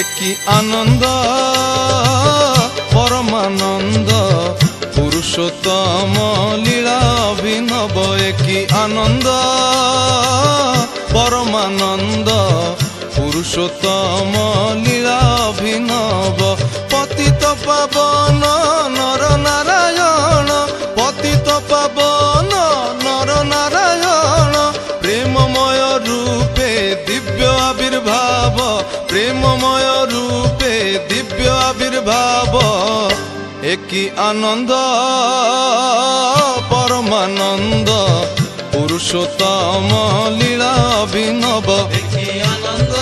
একই আনন্দ পরমানন্দ পুরুষোত্তম লীলা অভিনব। একই আনন্দ পরমানন্দ পুরুষোত্তম লীলা অভিনব। পতিত পাবন নর নারায়ণ, পতিত পাবন নর নারায়ণ, প্রেমময় রূপে দিব্য আবির্ভাব, প্রেমময় রূপে দিব্য আবির্ভাব। একই আনন্দ পরমানন্দ পুরুষোত্তম লীলা অভিনব। একই আনন্দ